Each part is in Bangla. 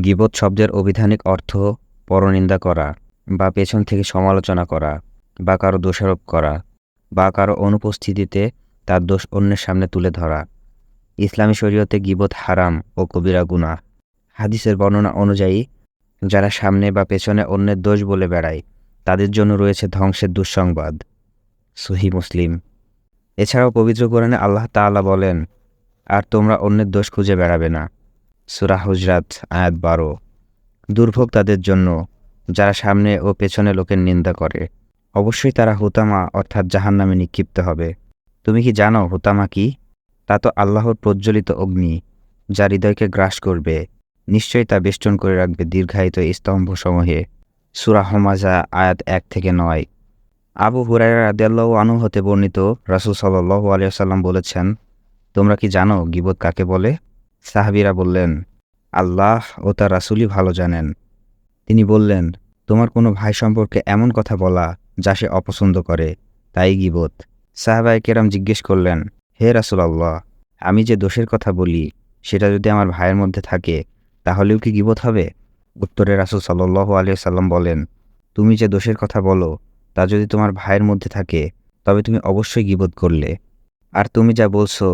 গীবত শব্দের অভিধানিক অর্থ পরনিন্দা করা বা পেছন থেকে সমালোচনা করা বা কারো দোষারোপ করা বা কারো অনুপস্থিতিতে তার দোষ অন্যের সামনে তুলে ধরা। ইসলামী শরীয়তে গীবত হারাম ও কবিরা গুনাহ। হাদিসের বর্ণনা অনুযায়ী যারা সামনে বা পেছনে অন্যের দোষ বলে বেড়ায় তাদের জন্য রয়েছে ধ্বংসের দুঃসংবাদ। সহিহ মুসলিম। এছাড়াও পবিত্র কোরআনে আল্লাহ তাআলা বলেন, আর তোমরা অন্যের দোষ খুঁজে বেড়াবে না। সূরা হুজরাত আয়াত 12। দুর্ভোগ তাদের জন্য যারা সামনে ও পেছনে লোকের নিন্দা করে। অবশ্যই তারা হুতামা অর্থাৎ জাহান্নামে নিক্ষিপ্ত হবে। তুমি কি জানো হুতামা কি? তা তো আল্লাহর প্রজ্বলিত অগ্নি, যা হৃদয়কে গ্রাস করবে। নিশ্চয়ই তা বেষ্টন করে রাখবে দীর্ঘায়িত স্তম্ভসমূহে। সূরা হুমাযা আয়াত 1-9। আবু হুরায়রা রাদিয়াল্লাহু আনহু হতে বর্ণিত, রাসূল সাল্লাল্লাহু আলাইহি ওয়াসাল্লাম বলেছেন, তোমরা কি জানো গীবত কাকে বলে? সাহাবীরা বললেন, আল্লাহ ও তার রাসূলই ভালো জানেন। তিনি বললেন, তোমার কোনো ভাই সম্পর্কে এমন কথা বলা যা সে অপছন্দ করে, তাই গীবত। সাহাবায়ে কেরাম জিজ্ঞেস করলেন, হে রাসূলুল্লাহ, আমি যে দোষের কথা বলি সেটা যদি আমার ভাইয়ের মধ্যে থাকে তাহলেও কি গীবত হবে? উত্তরে রাসূল সাল্লাল্লাহু আলাইহি ওয়াসাল্লাম বলেন, তুমি যে দোষের কথা বলো তা যদি তোমার ভাইয়ের মধ্যে থাকে তবে তুমি অবশ্যই গীবত করলে। আর তুমি যা বলছো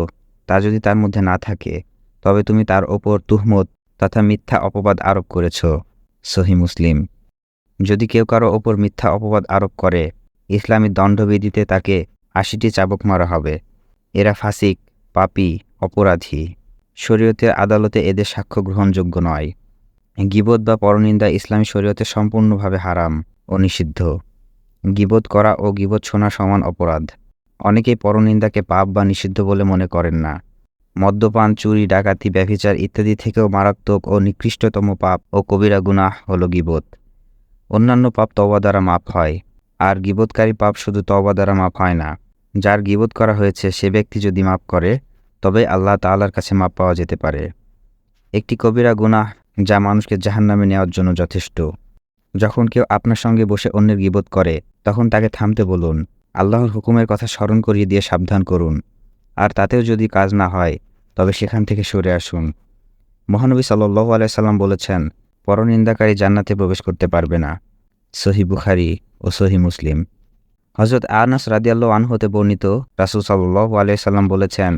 তা যদি তার মধ্যে না থাকে তবে তুমি তার ওপর তুহমত তথা মিথ্যা অপবাদ আরোপ করেছ। সহিহ মুসলিম। যদি কেউ কারো ওপর মিথ্যা অপবাদ আরোপ করে, ইসলামী দণ্ডবিধিতে তাকে ৮০টি চাবুক মারা হবে। এরা ফাসিক, পাপী, অপরাধী। শরীয়তের আদালতে এদের সাক্ষ্য গ্রহণযোগ্য নয়। গীবত বা পরনিন্দা ইসলামী শরীয়তে সম্পূর্ণভাবে হারাম ও নিষিদ্ধ। গীবত করা ও গীবত শোনা সমান অপরাধ। অনেকেই পরনিন্দাকে পাপ বা নিষিদ্ধ বলে মনে করেন না। মদ্যপান, চুরি, ডাকাতি, ব্যভিচার ইত্যাদি থেকেও মারাত্মক ও নিকৃষ্টতম পাপ ও কবিরা গুনাহ হল গীবত। অন্যান্য পাপ তওবা দ্বারা মাপ হয়, আর গীবতকারী পাপ শুধু তওবা দ্বারা মাপ হয় না। যার গীবত করা হয়েছে সে ব্যক্তি যদি মাপ করে তবে আল্লাহ তাআলার কাছে মাপ পাওয়া যেতে পারে। একটি কবিরা গুনাহ যা মানুষকে জাহান্নামে নেওয়ার জন্য যথেষ্ট। যখন কেউ আপনার সঙ্গে বসে অন্যের গীবত করে তখন তাকে থামতে বলুন, আল্লাহর হুকুমের কথা স্মরণ করিয়ে দিয়ে সাবধান করুন। আর তাতেও যদি কাজ না হয় তবে সেখান থেকে সরে আসুন। মহানবী সাল্লাল্লাহু আলাইহি সাল্লাম বলেছেন, পরনিন্দাকারী জান্নাতে প্রবেশ করতে পারবে না। সহিহ বুখারী ও সহিহ মুসলিম। হযরত আনাস রাদিয়াল্লাহু আনহু হতে বর্ণিত, রাসূল সাল্লাল্লাহু আলাইহি সাল্লাম বলেছেন,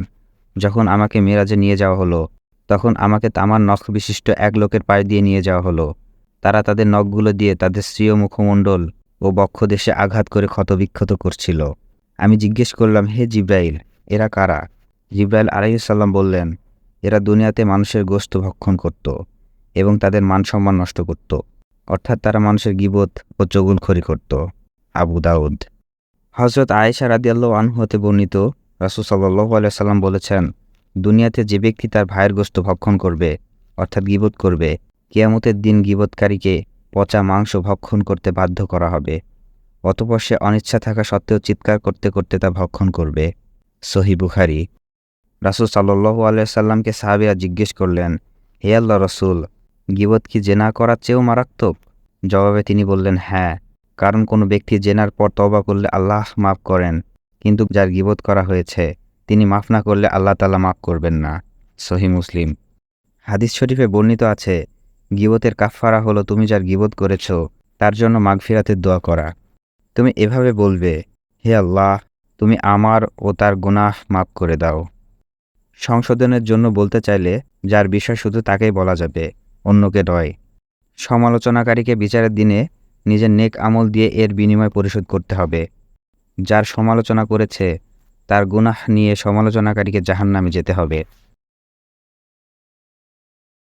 যখন আমাকে মিরাজে নিয়ে যাওয়া হলো তখন আমাকে তামার নখ বিশিষ্ট এক লোকের পাশ দিয়ে নিয়ে যাওয়া হলো। তারা তাদের নখগুলো দিয়ে তাদের স্ত্রীয় মুখমণ্ডল ও বক্ষদেশে আঘাত করে ক্ষতবিক্ষত করছিল। আমি জিজ্ঞেস করলাম, হে জিবরাইল, এরা কারা? জিবরাইল আলাইহিস সালাম বললেন, এরা দুনিয়াতে মানুষের গোশত ভক্ষণ করত এবং তাদের মান-সম্মান নষ্ট করত, অর্থাৎ তারা মানুষের গীবত ও চুগলখড়ি করত। আবু দাউদ। হযরত আয়েশা রাদিয়াল্লাহু আনহা হতে বর্ণিত, রাসূল সাল্লাল্লাহু আলাইহি সাল্লাম বলেছেন, দুনিয়াতে যে ব্যক্তি তার ভাইয়ের গোশত ভক্ষণ করবে অর্থাৎ গীবত করবে, কিয়ামতের দিন গীবতকারীকে পচা মাংস ভক্ষণ করতে বাধ্য করা হবে। অতঃপর সে অনিচ্ছা থাকা সত্ত্বেও চিৎকার করতে করতে তা ভক্ষণ করবে। সহিহ বুখারী। রাসূল সাল্লাল্লাহু আলাইহি সাল্লামকে সাহাবীরা জিজ্ঞেস করলেন, হে আল্লাহর রাসূল, গীবত কি জেনা করার চেয়েও মারাত্মক? জবাবে তিনি বললেন, হ্যাঁ, কারণ কোনো ব্যক্তি জেনার পর তওবা করলে আল্লাহ মাফ করেন, কিন্তু যার গীবত করা হয়েছে তিনি মাফ না করলে আল্লাহ তাআলা মাফ করবেন না। সহিহ মুসলিম। হাদিস শরীফে বর্ণিত আছে, গীবতের কাফফারা হলো তুমি যার গীবত করেছ তার জন্য মাগফিরাতের দোয়া করা। তুমি এভাবে বলবে, হে আল্লাহ, তুমি আমার ও তার গুনাহ মাফ করে দাও। সংশোধনের জন্য বলতে চাইলে যার বিষয় শুধু তাকেই বলা যাবে, অন্যকে নয়। সমালোচনাকারীকে বিচারের দিনে নিজের নেক আমল দিয়ে এর বিনিময় পরিশোধ করতে হবে। যার সমালোচনা করেছে তার গুনাহ নিয়ে সমালোচনাকারীকে জাহান্নামে যেতে হবে।